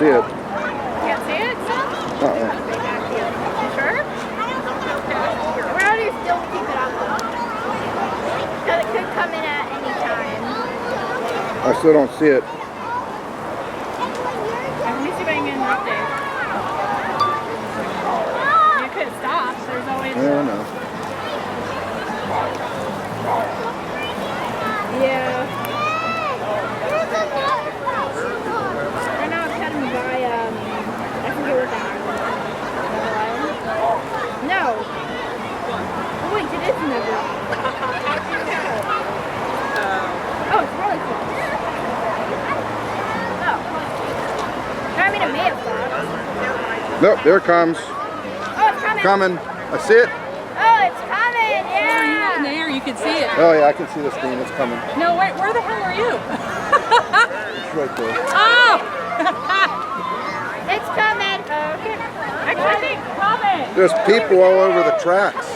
see it. Can't see it, so? You sure? We're going to still keep it up, though. Because it could come in at any time. I still don't see it. Let me see if I can get an update. You could stop. There's always... I don't know. Yeah. Right now I'm heading by, I forget what that is. No. Oh, wait, it is Never. Oh, it's really close. Oh. I mean, it may have stopped. Nope, there it comes. Oh, it's coming. Coming. I see it. Oh, it's coming. Yeah. In there, you can see it. Oh yeah, I can see the steam. It's coming. No, wait, where the hell are you? It's right there. Oh! It's coming. Okay. It's coming. There's people all over the tracks.